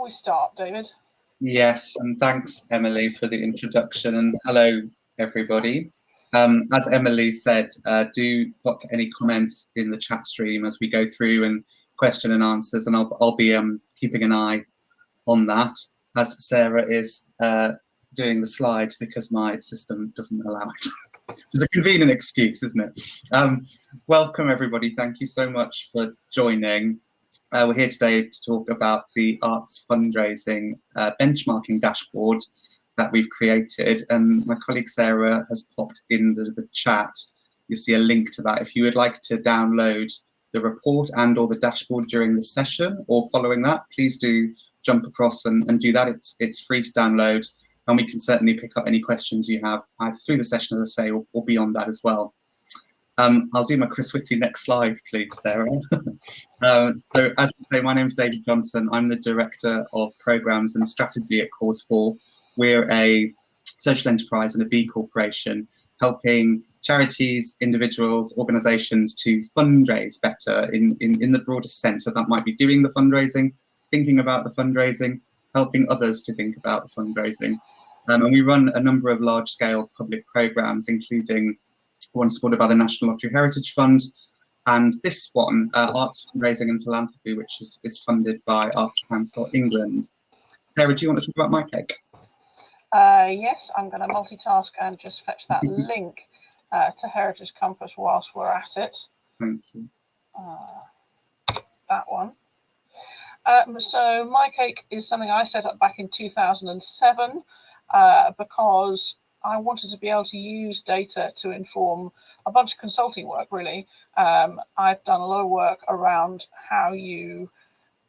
we start, David? Yes, and thanks, Emily, for the introduction, and hello, everybody. As Emily said, do put any comments in the chat stream as we go through and question and answers, and I'll be keeping an eye on that as Sarah is doing the slides because my system doesn't allow it. It's a convenient excuse, isn't it? Welcome, everybody. Thank you so much for joining. We're here today to talk about the arts fundraising benchmarking dashboard that we've created, and my colleague Sarah has popped into the chat. You'll see a link to that. If you would like to download the report and or the dashboard during the session or following that, please do jump across and do that. It's free to download, and we can certainly pick up any questions you have through the session, as I say, or beyond that as well. I'll do my Chris Whitty next slide, please, Sarah. So as I say, my name is David Johnson. I'm the Director of Programmes and Strategy at Cause 4. We're a social enterprise and a B Corporation, helping charities, individuals, organisations to fundraise better in the broadest sense. So that might be doing the fundraising, thinking about the fundraising, helping others to think about the fundraising. And we run a number of large-scale public programmes, including one supported by the National Lottery Heritage Fund, and this one, Arts Fundraising and Philanthropy, which is funded by Arts Council England. Sarah, do you want to talk about My Cake? Yes, I'm going to multitask and just fetch that link to Heritage Compass whilst we're at it. Thank you. That one. So My Cake is something I set up back in 2007 because I wanted to be able to use data to inform a bunch of consulting work, really. I've done a lot of work around how you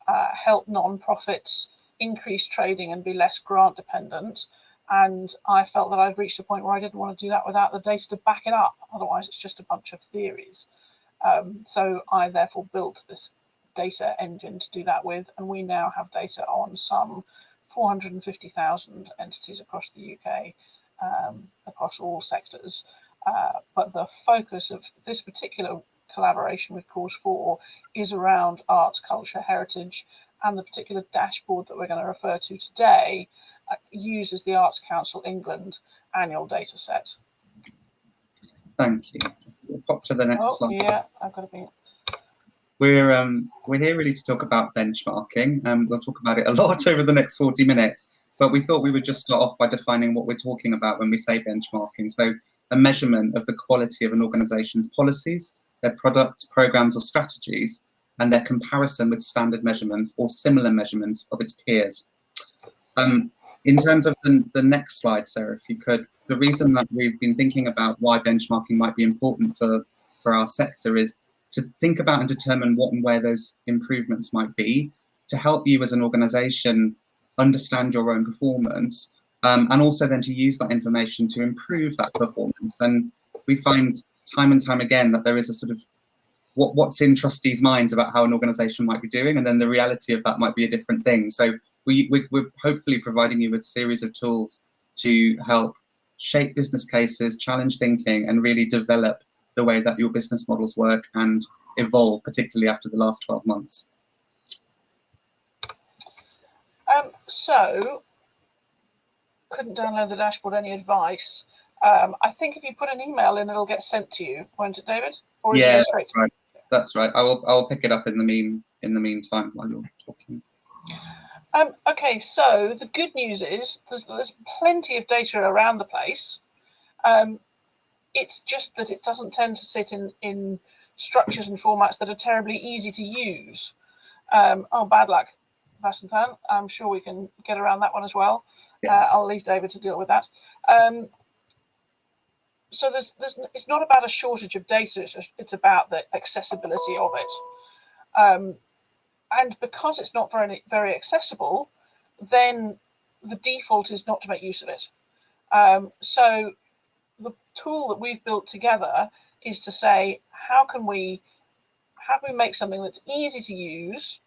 help non-profits increase trading and be less grant dependent. And I felt that I'd reached a point where I didn't want to do that without the data to back it up. Otherwise, it's just a bunch of theories. So I therefore built this data engine to do that with. And we now have data on some 450,000 entities across the UK. Across all sectors, but the focus of this particular collaboration with Cause 4 is around arts, culture, heritage, and the particular dashboard that we're going to refer to today uses the Arts Council England annual data set. Thank you. We'll pop to the next slide. Yeah, I've got to be. We're here really to talk about benchmarking, and we'll talk about it a lot over the next 40 minutes. But we thought we would just start off by defining what we're talking about when we say benchmarking. So a measurement of the quality of an organisation's policies, their products, programmes or strategies, and their comparison with standard measurements or similar measurements of its peers. In terms of the next slide, Sarah, if you could, the reason that we've been thinking about why benchmarking might be important for our sector is to think about and determine what and where those improvements might be, to help you as an organisation understand your own performance, and also then to use that information to improve that performance. And we find time and time again that there is a sort of what's in trustees' minds about how an organisation might be doing, and then the reality of that might be a different thing. So we're hopefully providing you with a series of tools to help shape business cases, challenge thinking, and really develop the way that your business models work and evolve, particularly after the last 12 months. So, couldn't download the dashboard. Any advice? I think if you put an email in, it'll get sent to you, won't it, David? Or is yeah, it straight? That's right. That's right. I will pick it up in the meantime while you're talking. Okay, so the good news is there's plenty of data around the place. It's just that it doesn't tend to sit in structures and formats that are terribly easy to use. Oh, bad luck. Vasantan. I'm sure we can get around that one as well. Yeah. I'll leave David to deal with that. So it's not about a shortage of data, it's about the accessibility of it. And because it's not very accessible, then the default is not to make use of it. So the tool that we've built together is to say, how can we make something that's easy to use,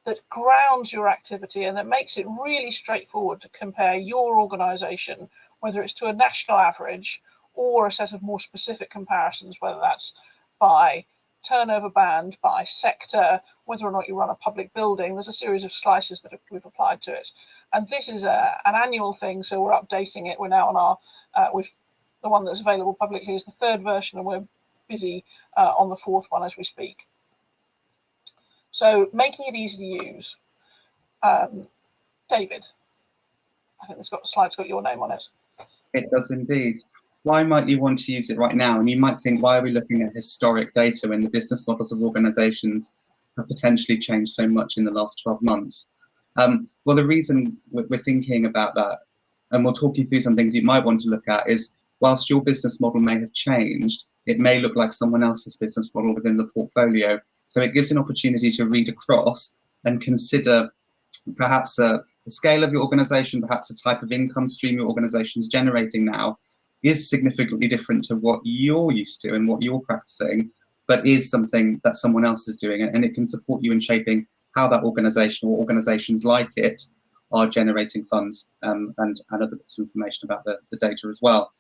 that grounds your activity, and that makes it really straightforward to compare your organisation, whether it's to a national average or a set of more specific comparisons, whether that's by turnover band by sector, whether or not you run a public building. There's a series of slices that we've applied to it. And this is an annual thing, so we're updating it. We're now on our, with the one that's available publicly is the 3rd version, and we're busy on the 4th one as we speak. So making it easy to use. David, I think the slide's got your name on it. It does indeed. Why might you want to use it right now? And you might think, why are we looking at historic data when the business models of organizations have potentially changed so much in the last 12 months? Well, the reason we're thinking about that, and we'll talk you through some things you might want to look at, is whilst your business model may have changed, it may look like someone else's business model within the portfolio. So it gives an opportunity to read across and consider perhaps the scale of your organization, perhaps the type of income stream your organization is generating now is significantly different to what you're used to and what you're practicing, but is something that someone else is doing, and it can support you in shaping how that organization or organizations like it are generating funds, and other bits of information about the data as well.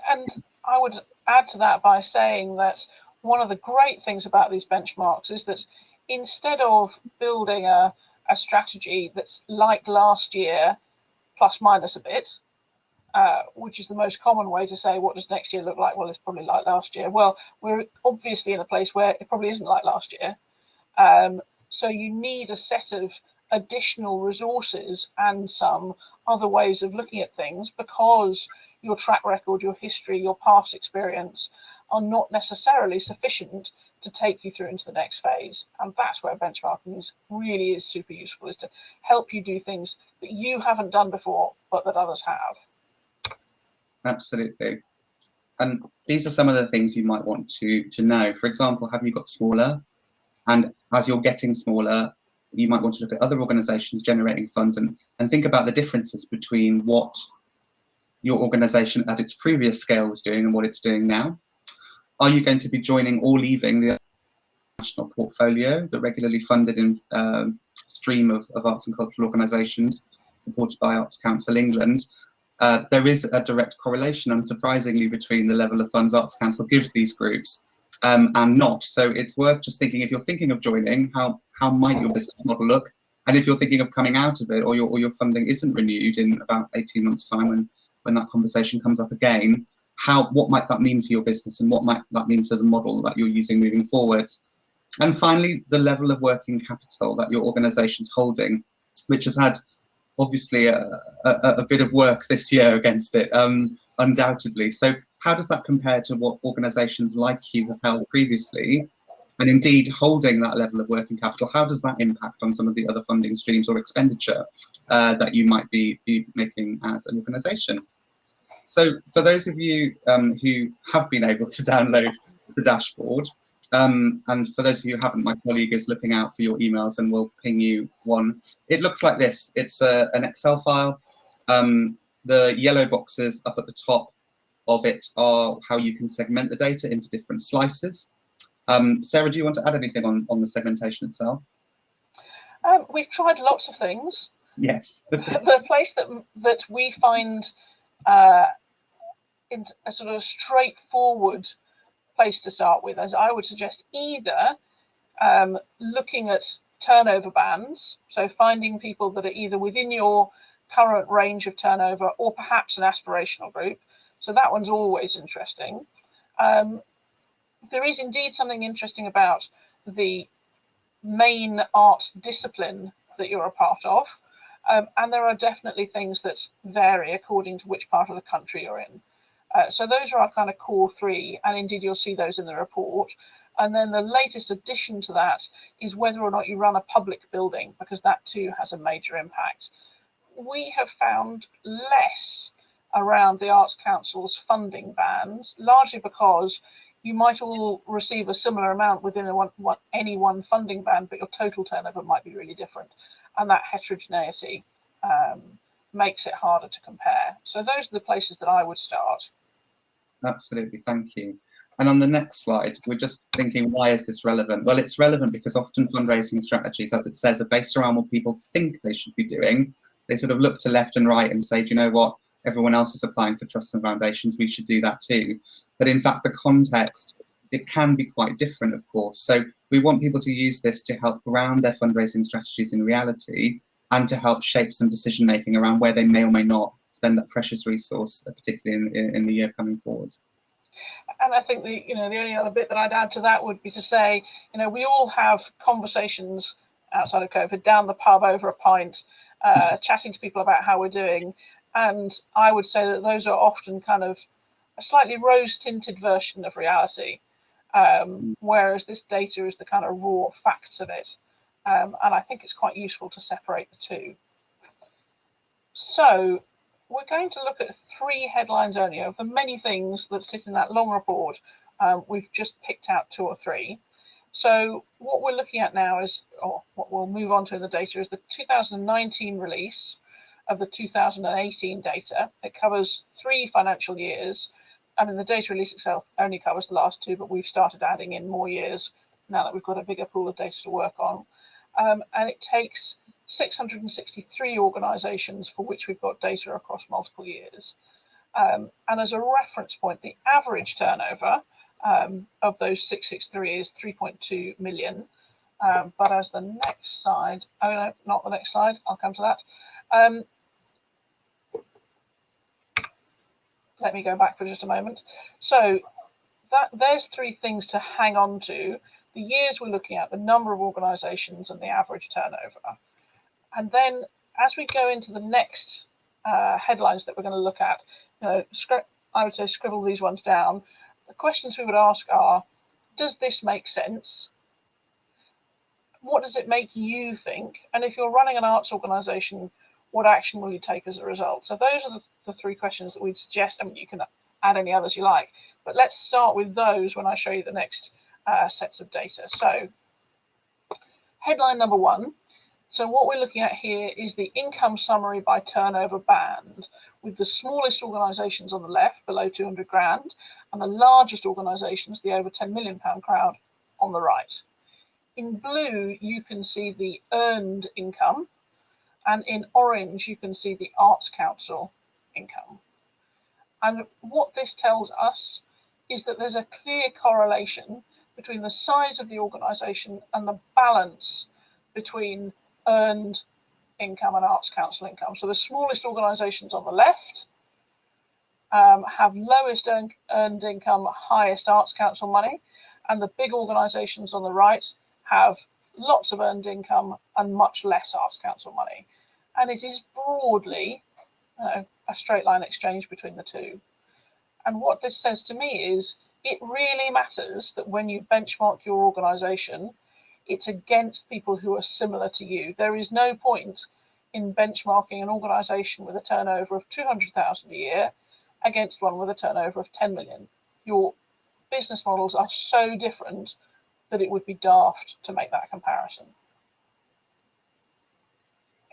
And I would add to that by saying that one of the great things about these benchmarks is that instead of building a strategy that's like last year, plus minus a bit, which is the most common way to say, what does next year look like? Well, it's probably like last year. Well, we're obviously in a place where it probably isn't like last year. So you need a set of additional resources and some other ways of looking at things, because your track record, your history, your past experience are not necessarily sufficient to take you through into the next phase. And that's where benchmarking really is super useful, is to help you do things that you haven't done before, but that others have. Absolutely. And these are some of the things you might want to know. For example, have you got smaller? And as you're getting smaller, you might want to look at other organizations generating funds and think about the differences between what your organization at its previous scale was doing and what it's doing now. Are you going to be joining or leaving the national portfolio, the regularly funded stream of arts and cultural organisations supported by Arts Council England? There is a direct correlation, unsurprisingly, between the level of funds Arts Council gives these groups and not. So it's worth just thinking, if you're thinking of joining, how might your business model look? And if you're thinking of coming out of it, or your funding isn't renewed in about 18 months' time, when that conversation comes up again, what might that mean for your business, and what might that mean for the model that you're using moving forwards? And finally, the level of working capital that your organisation's holding, which has had obviously a bit of work this year against it, undoubtedly. So how does that compare to what organisations like you have held previously? And indeed, holding that level of working capital, how does that impact on some of the other funding streams or expenditure that you might be making as an organisation? So for those of you who have been able to download the dashboard, and for those of you who haven't, my colleague is looking out for your emails and will ping you one. It looks like this. It's an Excel file. The yellow boxes up at the top of it are how you can segment the data into different slices. Sarah, do you want to add anything on the segmentation itself? We've tried lots of things. Yes. The place that we find in a sort of straightforward place to start with, as I would suggest, either looking at turnover bands, so finding people that are either within your current range of turnover or perhaps an aspirational group. So that one's always interesting. There is indeed something interesting about the main art discipline that you're a part of. And there are definitely things that vary according to which part of the country you're in. So those are our kind of core three, and indeed you'll see those in the report. And then the latest addition to that is whether or not you run a public building, because that too has a major impact. We have found less around the Arts Council's funding bands, largely because you might all receive a similar amount within any one funding band, but your total turnover might be really different. And that heterogeneity makes it harder to compare. So those are the places that I would start. Absolutely, thank you. And on the next slide, we're just thinking, why is this relevant? Well, it's relevant because often fundraising strategies, as it says, are based around what people think they should be doing. They sort of look to left and right and say, do you know what? Everyone else is applying for trusts and foundations, we should do that too. But in fact, the context it can be quite different, of course. So we want people to use this to help ground their fundraising strategies in reality and to help shape some decision making around where they may or may not spend that precious resource, particularly in the year coming forward. And I think the only other bit that I'd add to that would be to say, we all have conversations outside of COVID, down the pub over a pint, chatting to people about how we're doing. And I would say that those are often kind of a slightly rose-tinted version of reality, whereas this data is the kind of raw facts of it. And I think it's quite useful to separate the two. So we're going to look at 3 headlines only. Of the many things that sit in that long report, we've just picked out 2 or 3. So what we're looking at now is, or what we'll move on to in the data, is the 2019 release of the 2018 data. It covers 3 financial years, and in the data release itself only covers the last 2, but we've started adding in more years now that we've got a bigger pool of data to work on. And it takes 663 organisations for which we've got data across multiple years. And as a reference point, the average turnover of those 663 is 3.2 million. But as the next slide, oh no, not the next slide, I'll come to that. Let me go back for just a moment. So there's 3 things to hang on to: the years we're looking at, the number of organisations, and the average turnover. And then as we go into the next headlines that we're going to look at, I would say scribble these ones down. The questions we would ask are, does this make sense? What does it make you think? And if you're running an arts organisation, what action will you take as a result? So those are the 3 questions that we'd suggest. I mean, you can add any others you like, but let's start with those when I show you the next sets of data. So headline number 1. So what we're looking at here is the income summary by turnover band, with the smallest organisations on the left, below 200 grand, and the largest organisations, the over £10 million crowd, on the right. In blue, you can see the earned income, and in orange, you can see the Arts Council income. And what this tells us is that there's a clear correlation between the size of the organisation and the balance between earned income and Arts Council income. So the smallest organisations on the left have lowest earned income, highest Arts Council money, and the big organisations on the right have lots of earned income and much less Arts Council money. And it is broadly a straight line exchange between the two. And what this says to me is it really matters that when you benchmark your organisation, it's against people who are similar to you. There is no point in benchmarking an organisation with a turnover of 200,000 a year against one with a turnover of 10 million. Your business models are so different that it would be daft to make that comparison.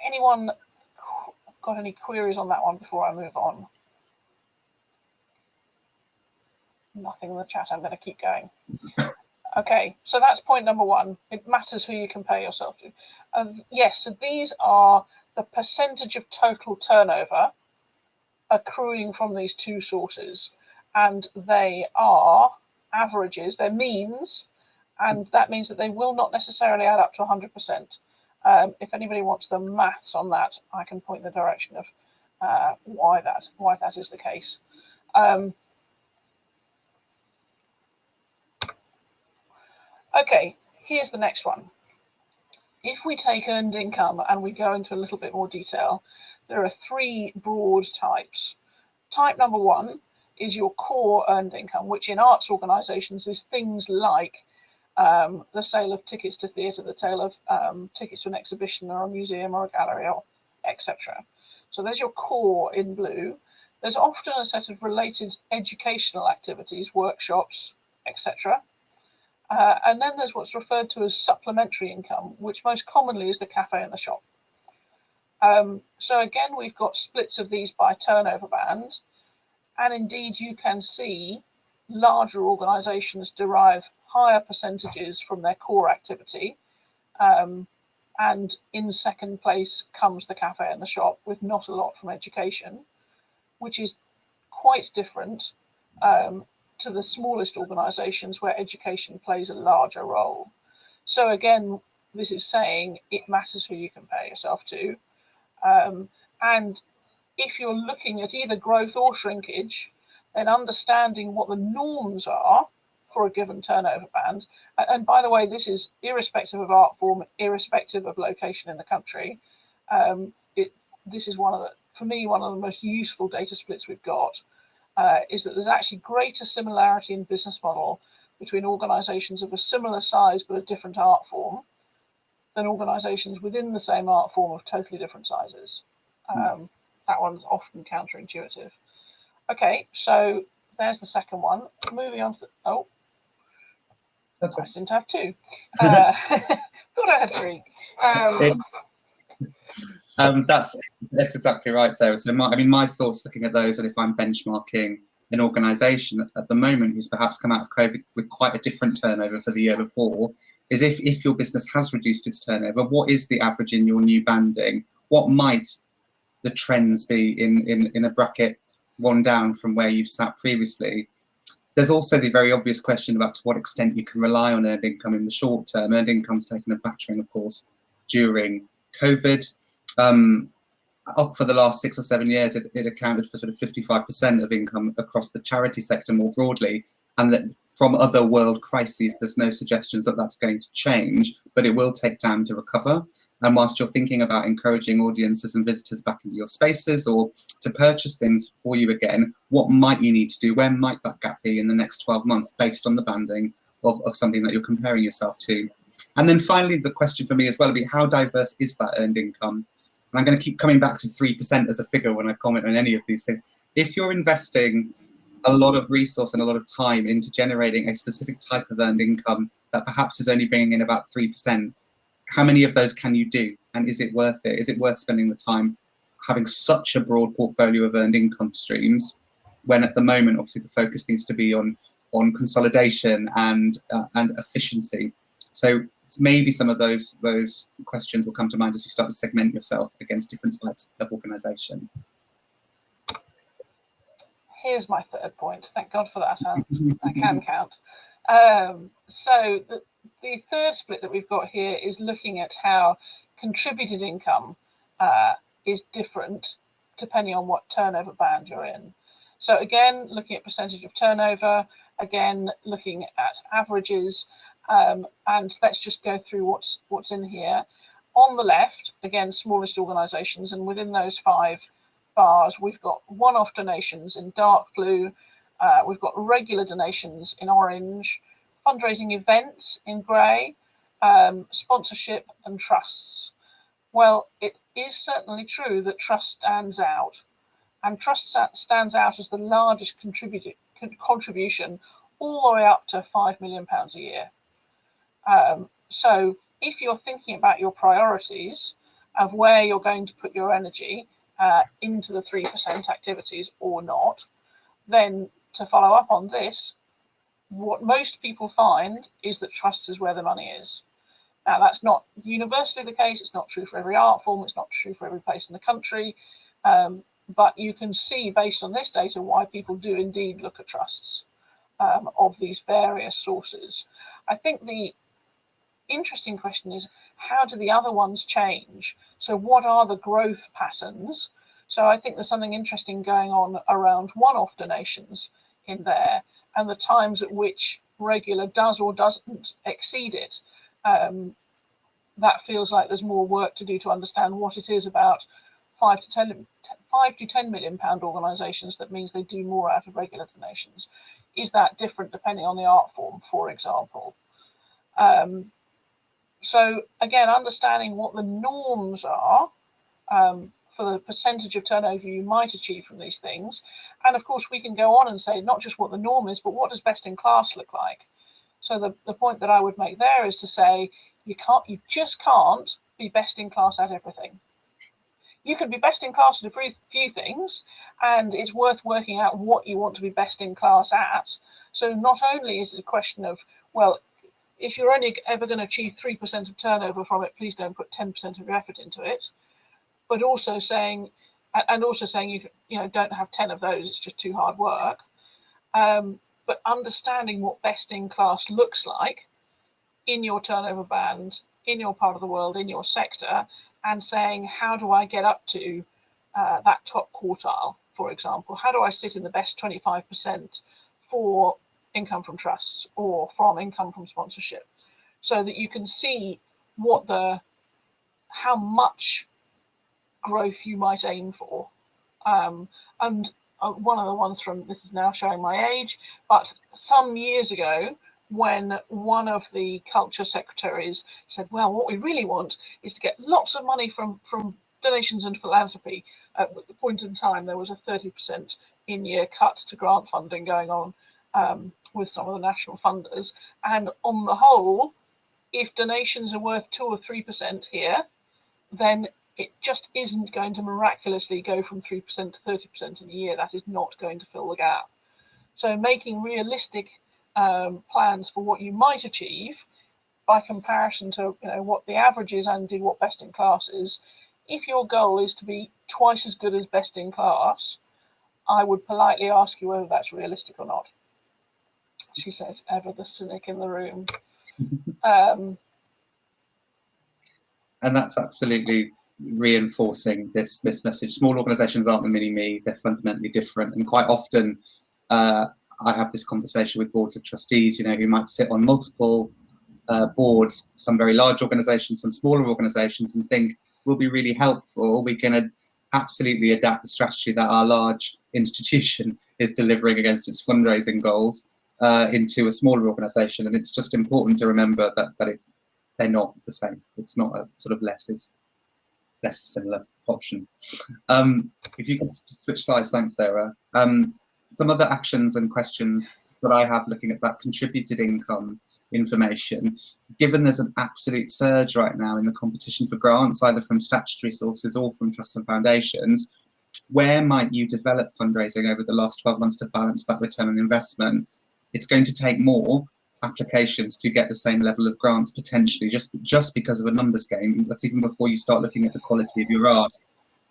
Anyone got any queries on that one before I move on? Nothing in the chat, I'm going to keep going. Okay, so that's point number 1. It matters who you compare yourself to. Yes, so these are the percentage of total turnover accruing from these 2 sources. And they are averages, they're means, and that means that they will not necessarily add up to 100%. If anybody wants the maths on that, I can point in the direction of why that is the case. Okay, here's the next one. If we take earned income and we go into a little bit more detail, there are 3 broad types. Type number 1 is your core earned income, which in arts organisations is things like the sale of tickets to theatre, the sale of tickets to an exhibition or a museum or a gallery, or etc. So there's your core in blue. There's often a set of related educational activities, workshops, etc. And then there's what's referred to as supplementary income, which most commonly is the cafe and the shop. So again, we've got splits of these by turnover band. And indeed, you can see larger organisations derive higher percentages from their core activity. And in second place comes the cafe and the shop, with not a lot from education, which is quite different to the smallest organisations where education plays a larger role. So again, this is saying it matters who you compare yourself to. And if you're looking at either growth or shrinkage, then understanding what the norms are for a given turnover band. And by the way, this is irrespective of art form, irrespective of location in the country. This is for me, one of the most useful data splits we've got, is that there's actually greater similarity in business model between organisations of a similar size but a different art form than organisations within the same art form of totally different sizes. That one's often counterintuitive. Okay, so there's the second one. Moving on to I seem to have two. Thought I had three. That's exactly right, Sarah. So my thoughts looking at those, and if I'm benchmarking an organisation at the moment who's perhaps come out of COVID with quite a different turnover for the year before, is if your business has reduced its turnover, what is the average in your new banding? What might the trends be in a bracket one down from where you've sat previously? There's also the very obvious question about to what extent you can rely on earned income in the short term. Earned income's taken a battering, of course, during COVID. Up for the last 6 or 7 years, it accounted for sort of 55% of income across the charity sector more broadly, and that from other world crises, there's no suggestions that that's going to change, but it will take time to recover. And whilst you're thinking about encouraging audiences and visitors back into your spaces or to purchase things for you again, what might you need to do? Where might that gap be in the next 12 months based on the banding of something that you're comparing yourself to? And then finally, the question for me as well would be, how diverse is that earned income? And I'm going to keep coming back to 3% as a figure when I comment on any of these things. If you're investing a lot of resource and a lot of time into generating a specific type of earned income that perhaps is only bringing in about 3%, how many of those can you do? And is it worth it? Is it worth spending the time having such a broad portfolio of earned income streams when at the moment, obviously, the focus needs to be on consolidation and efficiency? So maybe some of those questions will come to mind as you start to segment yourself against different types of organisation. Here's my third point. Thank God for that. I can count. So the third split that we've got here is looking at how contributed income is different depending on what turnover band you're in. So again, looking at percentage of turnover, again, looking at averages, and let's just go through what's in here. On the left, again, smallest organisations, and within those 5 bars, we've got one-off donations in dark blue, we've got regular donations in orange, fundraising events in grey, sponsorship and trusts. Well, it is certainly true that trust stands out, and trust stands out as the largest contribution all the way up to £5 million a year. So if you're thinking about your priorities of where you're going to put your energy into the 3% activities or not, then to follow up on this, what most people find is that trust is where the money is. Now, that's not universally the case. It's not true for every art form. It's not true for every place in the country. But you can see based on this data why people do indeed look at trusts of these various sources. I think the interesting question is, how do the other ones change? So what are the growth patterns? So I think there's something interesting going on around one-off donations in there and the times at which regular does or doesn't exceed it. That feels like there's more work to do to understand what it is about 5 to 10 million pound organisations that means they do more out of regular donations. Is that different depending on the art form, for example? So again, understanding what the norms are for the percentage of turnover you might achieve from these things. And of course, we can go on and say not just what the norm is, but what does best in class look like? So the point that I would make there is to say, you just can't be best in class at everything. You can be best in class at a few things, and it's worth working out what you want to be best in class at. So not only is it a question of, well, if you're only ever going to achieve 3% of turnover from it, please don't put 10% of your effort into it. But also saying, you don't have 10 of those, it's just too hard work. but understanding what best in class looks like in your turnover band, in your part of the world, in your sector, and saying, how do I get up to that top quartile, for example? How do I sit in the best 25% for income from trusts or from income from sponsorship, so that you can see how much growth you might aim for. And one of the ones this is now showing my age, but some years ago, when one of the culture secretaries said, well, what we really want is to get lots of money from donations and philanthropy. At the point in time, there was a 30% in-year cut to grant funding going on with some of the national funders. And on the whole, if donations are worth 2 or 3% here, then it just isn't going to miraculously go from 3% to 30% in a year. That is not going to fill the gap. So making realistic plans for what you might achieve by comparison to what the average is and indeed what best in class is. If your goal is to be twice as good as best in class, I would politely ask you whether that's realistic or not. She says, ever the cynic in the room. And that's absolutely reinforcing this message. Small organisations aren't the mini-me, they're fundamentally different. And quite often I have this conversation with boards of trustees, who might sit on multiple boards, some very large organisations, some smaller organisations, and think will be really helpful. We can absolutely adapt the strategy that our large institution is delivering against its fundraising goals into a smaller organisation. And it's just important to remember that they're not the same. It's not a sort of less similar option. If you could switch slides, thanks, Sarah. Some other actions and questions that I have looking at that contributed income information, given there's an absolute surge right now in the competition for grants, either from statutory sources or from trusts and foundations, where might you develop fundraising over the last 12 months to balance that return on investment? It's going to take more applications to get the same level of grants potentially, just because of a numbers game. That's even before you start looking at the quality of your ask.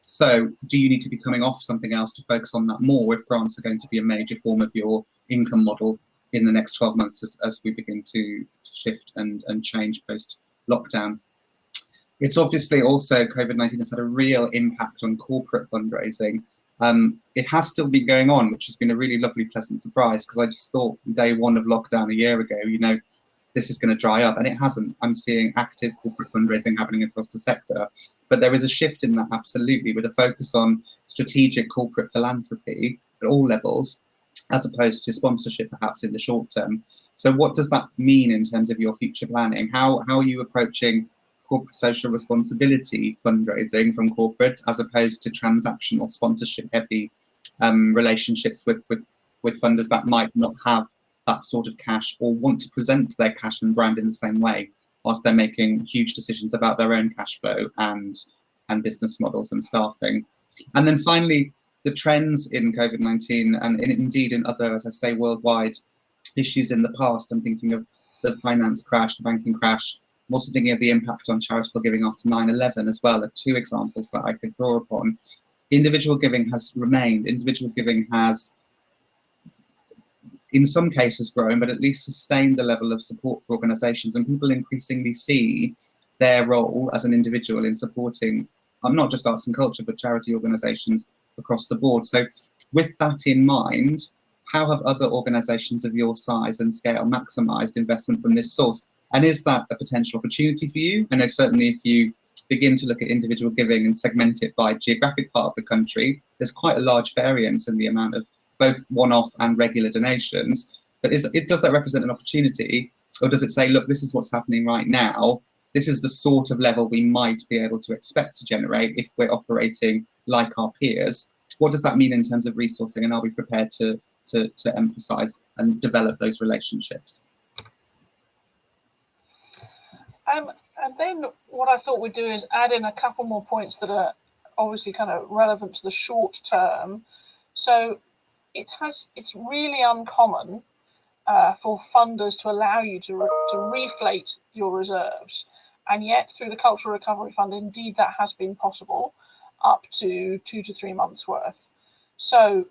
So do you need to be coming off something else to focus on that more if grants are going to be a major form of your income model in the next 12 months as we begin to shift and change post-lockdown? It's obviously also, COVID-19 has had a real impact on corporate fundraising. It has still been going on, which has been a really lovely, pleasant surprise, because I just thought day one of lockdown a year ago, this is going to dry up, and it hasn't. I'm seeing active corporate fundraising happening across the sector, but there is a shift in that, absolutely, with a focus on strategic corporate philanthropy at all levels, as opposed to sponsorship perhaps in the short term. So what does that mean in terms of your future planning? How are you approaching corporate social responsibility fundraising from corporates as opposed to transactional sponsorship heavy relationships with funders that might not have that sort of cash or want to present their cash and brand in the same way whilst they're making huge decisions about their own cash flow and business models and staffing? And then finally, the trends in COVID-19 and indeed in other, as I say, worldwide issues in the past. I'm thinking of the finance crash, the banking crash. I'm also thinking of the impact on charitable giving after 9/11 as well, are two examples that I could draw upon. Individual giving has remained. Individual giving has, in some cases, grown, but at least sustained the level of support for organisations. And people increasingly see their role as an individual in supporting not just arts and culture, but charity organisations across the board. So with that in mind, how have other organisations of your size and scale maximised investment from this source? And is that a potential opportunity for you? I know certainly if you begin to look at individual giving and segment it by geographic part of the country, there's quite a large variance in the amount of both one-off and regular donations. But does that represent an opportunity? Or does it say, look, this is what's happening right now. This is the sort of level we might be able to expect to generate if we're operating like our peers. What does that mean in terms of resourcing, and are we prepared to emphasise and develop those relationships? And then what I thought we'd do is add in a couple more points that are obviously kind of relevant to the short term. So it's really uncommon for funders to allow you to reflate your reserves. And yet through the Cultural Recovery Fund, indeed, that has been possible up to 2 to 3 months worth. So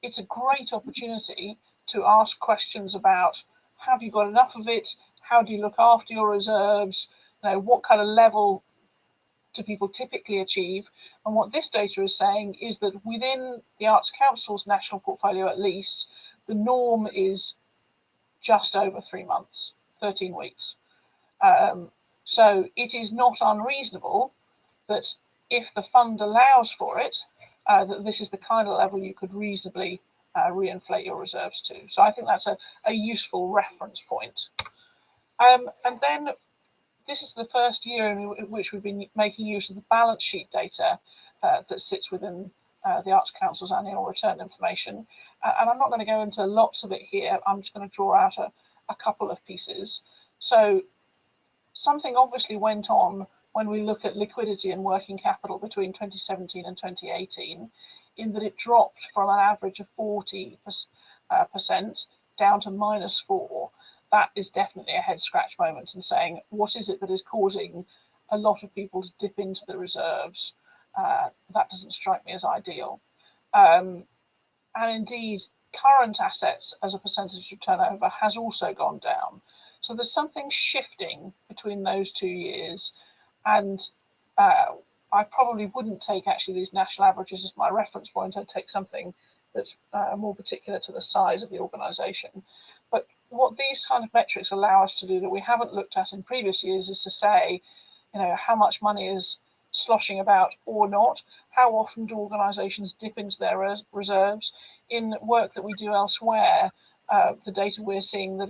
it's a great opportunity to ask questions about, have you got enough of it? How do you look after your reserves? You know, what kind of level do people typically achieve? And what this data is saying is that within the Arts Council's national portfolio, at least, the norm is just over 3 months, 13 weeks. So it is not unreasonable that if the fund allows for it, that this is the kind of level you could reasonably reinflate your reserves to. So I think that's a useful reference point. And then this is the first year in which we've been making use of the balance sheet data that sits within the Arts Council's annual return information. And I'm not going to go into lots of it here. I'm just going to draw out a couple of pieces. So something obviously went on when we look at liquidity and working capital between 2017 and 2018, in that it dropped from an average of 40% down to -4. That is definitely a head scratch moment, and saying, what is it that is causing a lot of people to dip into the reserves? That doesn't strike me as ideal. And indeed, current assets as a percentage of turnover has also gone down. So there's something shifting between those 2 years. And I probably wouldn't take actually these national averages as my reference point. I'd take something that's more particular to the size of the organisation. But what these kind of metrics allow us to do that we haven't looked at in previous years is to say, you know, how much money is sloshing about or not? How often do organisations dip into their reserves? In work that we do elsewhere, the data we're seeing that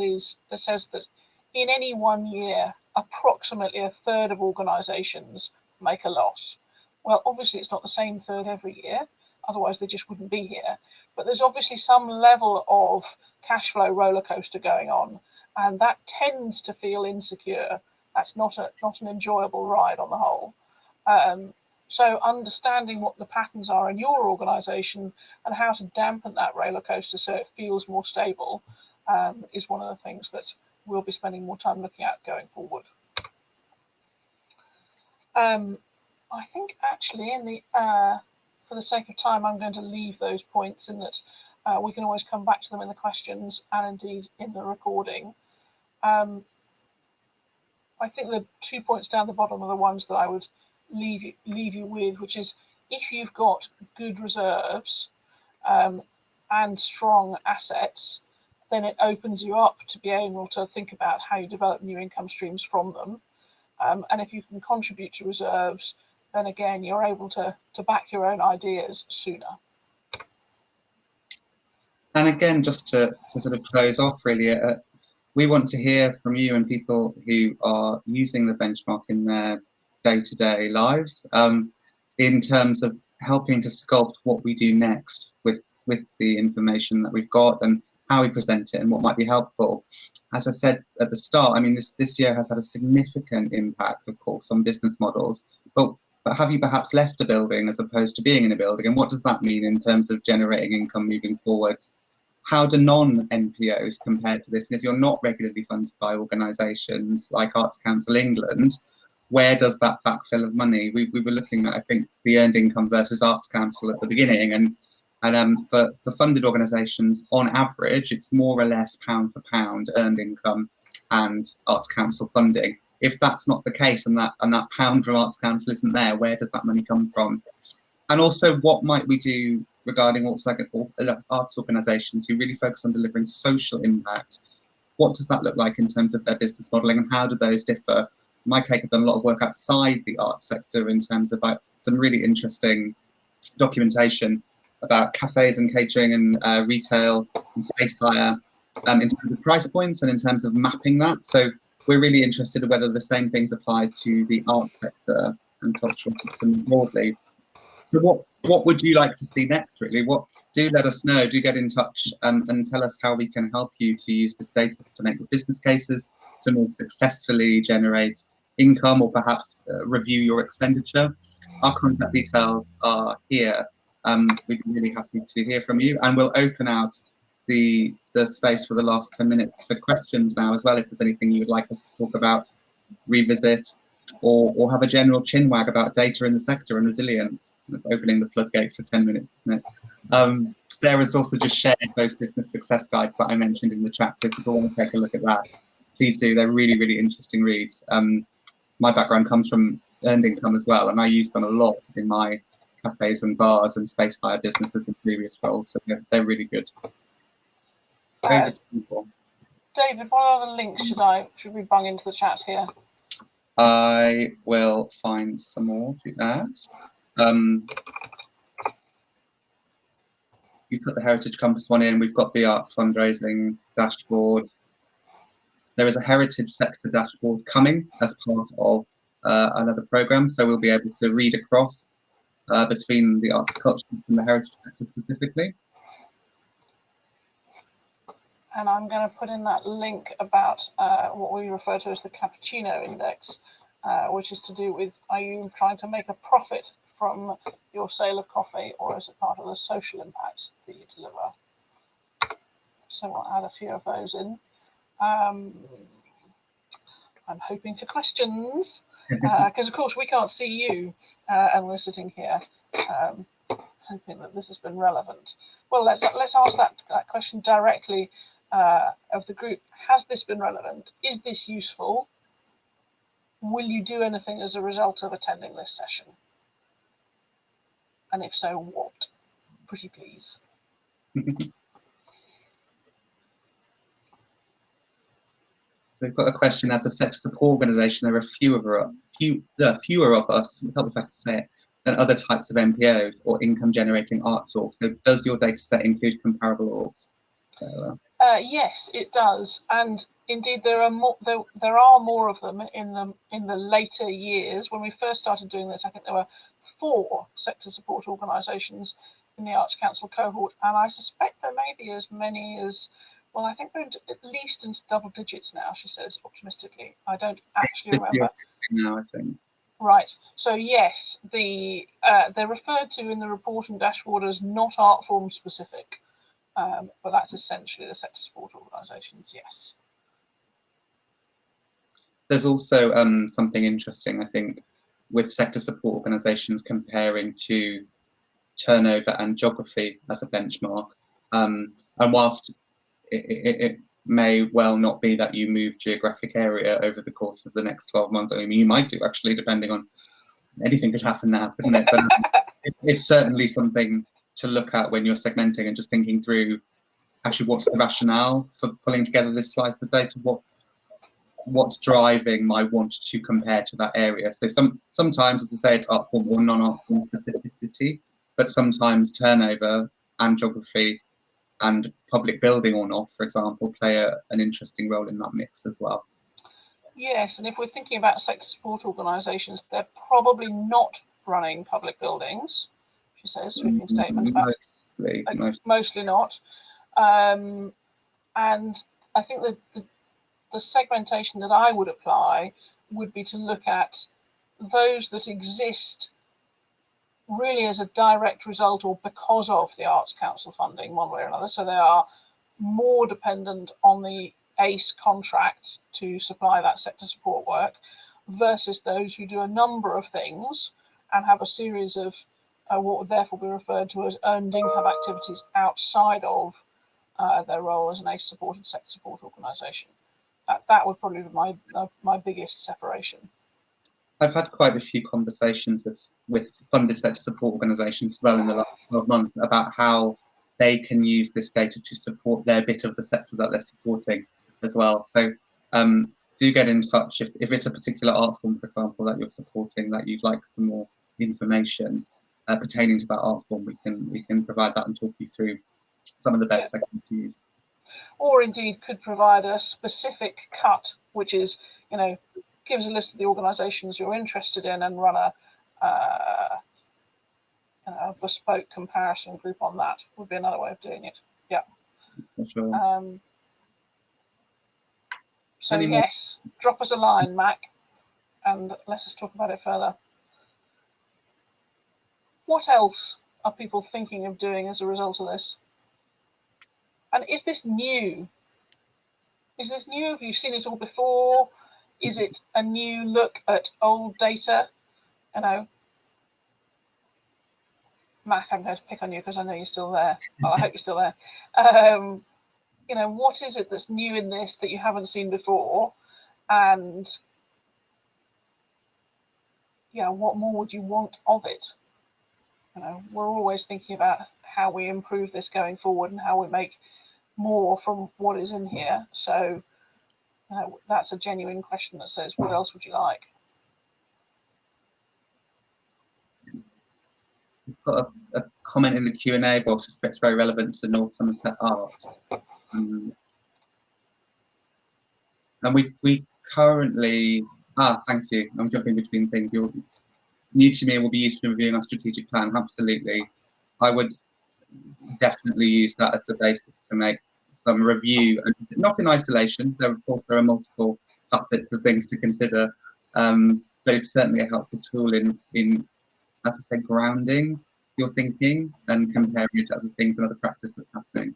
says that in any 1 year, approximately a third of organisations make a loss. Well, obviously it's not the same third every year, otherwise they just wouldn't be here. But there's obviously some level of cash flow roller coaster going on, and that tends to feel insecure. That's not an enjoyable ride on the whole. So understanding what the patterns are in your organisation and how to dampen that roller coaster so it feels more stable is one of the things that we'll be spending more time looking at going forward. I think actually in the for the sake of time, I'm going to leave those points in that we can always come back to them in the questions and indeed in the recording. I think the 2 points down the bottom are the ones that I would leave you with, which is, if you've got good reserves and strong assets, then it opens you up to be able to think about how you develop new income streams from them. And if you can contribute to reserves, then again, you're able to back your own ideas sooner. And again, just to sort of close off, really, we want to hear from you and people who are using the benchmark in their day-to-day lives, in terms of helping to sculpt what we do next with the information that we've got and how we present it and what might be helpful. As I said at the start, I mean, this year has had a significant impact, of course, on business models, but have you perhaps left a building as opposed to being in a building? And what does that mean in terms of generating income moving forwards? How do non-NPOs compare to this? And if you're not regularly funded by organisations like Arts Council England, where does that backfill of money? We were looking at, I think, the earned income versus Arts Council at the beginning, and for funded organisations, on average, it's more or less pound for pound earned income and Arts Council funding. If that's not the case, and that pound from Arts Council isn't there, where does that money come from? And also, what might we do regarding arts organisations who really focus on delivering social impact? What does that look like in terms of their business modelling, and how do those differ? My cake have done a lot of work outside the arts sector in terms of some really interesting documentation about cafes and catering and retail and space hire, in terms of price points and in terms of mapping that. So we're really interested in whether the same things apply to the arts sector and cultural sector broadly. So what would you like to see next, really? Do let us know, do get in touch, and tell us how we can help you to use this data to make your business cases, to more successfully generate income, or perhaps review your expenditure. Our contact details are here. We'd be really happy to hear from you, and we'll open out the space for the last 10 minutes for questions now as well, if there's anything you would like us to talk about, revisit, or have a general chinwag about data in the sector and resilience. That's opening the floodgates for 10 minutes, isn't it? Sarah's also just shared those business success guides that I mentioned in the chat. So if people want to take a look at that, please do. They're really, really interesting reads. My background comes from earned income as well, and I use them a lot in my cafes and bars and space hire businesses in previous roles. So they're really good. Over to people. David, what other links should we bung into the chat here? I will find some more to add. You put the Heritage Compass one in. We've got the arts fundraising dashboard. There is a heritage sector dashboard coming as part of another program, so we'll be able to read across between the arts, culture, and the heritage sector specifically. And I'm going to put in that link about what we refer to as the cappuccino index, which is to do with, are you trying to make a profit from your sale of coffee, or is it part of the social impact that you deliver? So we'll add a few of those in. I'm hoping for questions, because of course we can't see you, and we're sitting here hoping that this has been relevant. Well, let's ask that question directly of the group. Has this been relevant? Is this useful? Will you do anything as a result of attending this session? And if so, what? Pretty please. So we've got a question: as a sector support organisation, there are fewer of us, help if I can say it, than other types of NPOs or income-generating art source. So does your data set include comparable orgs? Yes, it does, and indeed there are more. There are more of them in the later years. When we first started doing this, I think there were 4 sector support organisations in the Arts Council cohort, and I suspect there may be as many as, well, I think we're at least into double digits now, she says optimistically. I don't actually remember. Now, I think. Right. So yes, they're referred to in the reporting dashboard as not art form specific, but that's essentially the sector support organisations. Yes. There's also something interesting, I think, with sector support organisations comparing to turnover and geography as a benchmark. And whilst it may well not be that you move geographic area over the course of the next 12 months. I mean, you might do actually, depending on, anything could happen now, couldn't it? But it's certainly something to look at when you're segmenting and just thinking through, actually, what's the rationale for pulling together this slice of data? What's driving my want to compare to that area? So sometimes, as I say, it's art form or non-art form specificity, but sometimes turnover and geography and public building or not, for example, play an interesting role in that mix as well. Yes, and if we're thinking about sector support organisations, they're probably not running public buildings, she says, sweeping statement. Mostly not. And I think that the segmentation that I would apply would be to look at those that exist really as a direct result or because of the Arts Council funding one way or another. So they are more dependent on the ACE contract to supply that sector support work versus those who do a number of things and have a series of what would therefore be referred to as earned income activities outside of their role as an ACE supported sector support organisation. That would probably be my biggest separation. I've had quite a few conversations with funded sector support organisations as well in the last 12 months about how they can use this data to support their bit of the sector that they're supporting as well. So do get in touch if it's a particular art form, for example, that you're supporting, that you'd like some more information pertaining to that art form. We can provide that and talk you through some of the best sectors to use. Or indeed could provide a specific cut, which is, gives a list of the organisations you're interested in and run a bespoke comparison group on that. Would be another way of doing it. Yeah. Sure. So yes, drop us a line, Mac, and let us talk about it further. What else are people thinking of doing as a result of this? And is this new? Is this new? Have you seen it all before? Is it a new look at old data? Mac, I'm going to pick on you because I know you're still there. Well, I hope you're still there. You know, what is it that's new in this that you haven't seen before? And yeah, what more would you want of it? You know, we're always thinking about how we improve this going forward and how we make more from what is in here. So that's a genuine question that says, what else would you like? We've got a comment in the Q&A box that's very relevant to North Somerset Art. And we currently, thank you, I'm jumping between things. You're new to me and will be used to reviewing our strategic plan. Absolutely. I would definitely use that as the basis to make some review, and not in isolation. There, of course, there are multiple facets of things to consider, but it's certainly a helpful tool in, as I said, grounding your thinking and comparing it to other things and other practice that's happening.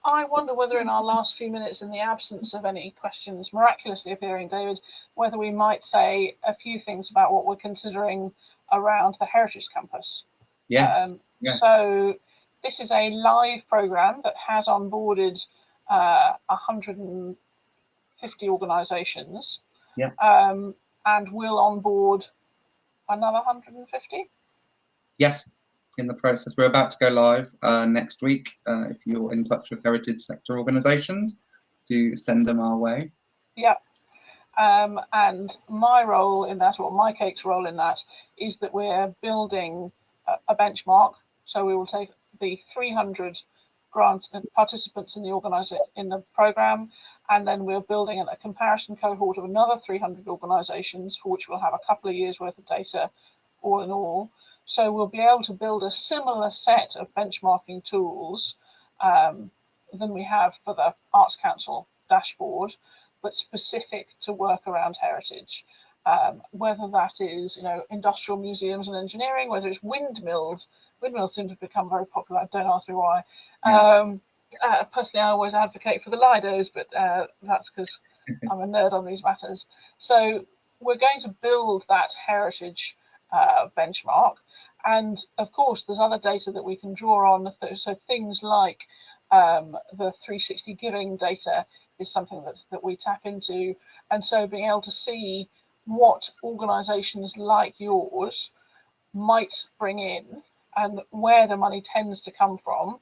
I wonder whether in our last few minutes, in the absence of any questions miraculously appearing, David, whether we might say a few things about what we're considering around the Heritage Campus. Yes. Yes. So this is a live programme that has onboarded 150 organisations. Yeah. And will onboard another 150? Yes, in the process. We're about to go live next week. If you're in touch with heritage sector organisations, do send them our way. Yeah. And my role in that, or my cake's role in that, is that we're building a benchmark. So we will take the 300 grant participants in the programme, and then we're building a comparison cohort of another 300 organisations for which we'll have a couple of years worth of data all in all. So we'll be able to build a similar set of benchmarking tools than we have for the Arts Council dashboard, but specific to work around heritage. Whether that is, you know, industrial museums and engineering, whether it's windmills. Windmills seem to have become very popular. Don't ask me why. Personally, I always advocate for the Lidos, but that's because I'm a nerd on these matters. So we're going to build that heritage benchmark. And of course, there's other data that we can draw on. So things like the 360 giving data is something that we tap into. And so being able to see what organisations like yours might bring in and where the money tends to come from,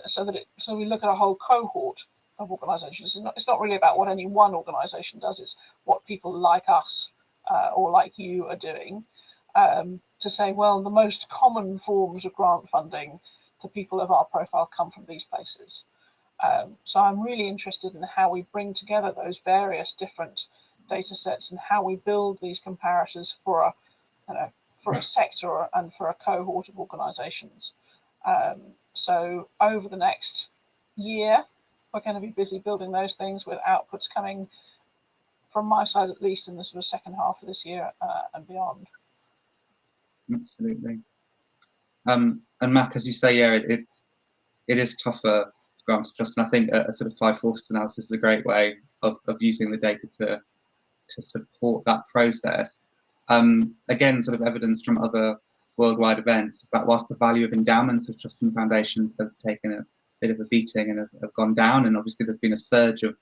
so we look at a whole cohort of organisations. It's not really about what any one organisation does, it's what people like us or like you are doing, to say, well, the most common forms of grant funding to people of our profile come from these places. So I'm really interested in how we bring together those various different data sets and how we build these comparators for a sector and for a cohort of organisations. So over the next year, we're going to be busy building those things with outputs coming from my side, at least in the sort of second half of this year and beyond. Absolutely. And Mac, as you say, yeah, it is tougher grants trust, and I think a sort of 5 forces analysis is a great way of using the data to support that process. Again, sort of evidence from other worldwide events is that whilst the value of endowments of trusts and foundations have taken a bit of a beating and have gone down, and obviously there's been a surge of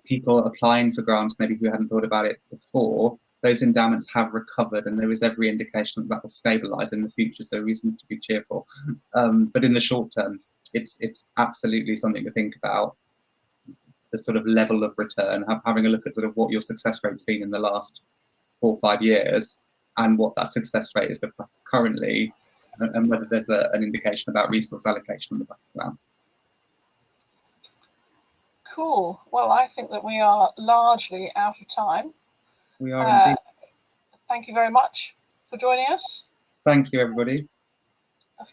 people applying for grants maybe who hadn't thought about it before, those endowments have recovered, and there is every indication that will stabilise in the future, so reasons to be cheerful. But in the short term, it's absolutely something to think about, the sort of level of return, having a look at sort of what your success rate's been in the last 4 or 5 years and what that success rate is currently, and whether there's an indication about resource allocation on the back of that. Cool. Well, I think that we are largely out of time. We are indeed. Thank you very much for joining us. Thank you, everybody.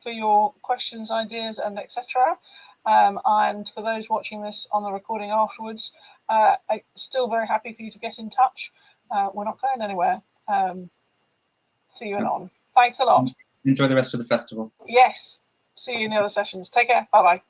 For your questions, ideas, and etc. And for those watching this on the recording afterwards, I'm still very happy for you to get in touch. We're not going anywhere. See you on. Thanks a lot. Enjoy the rest of the festival. Yes. See you in the other sessions. Take care. Bye-bye.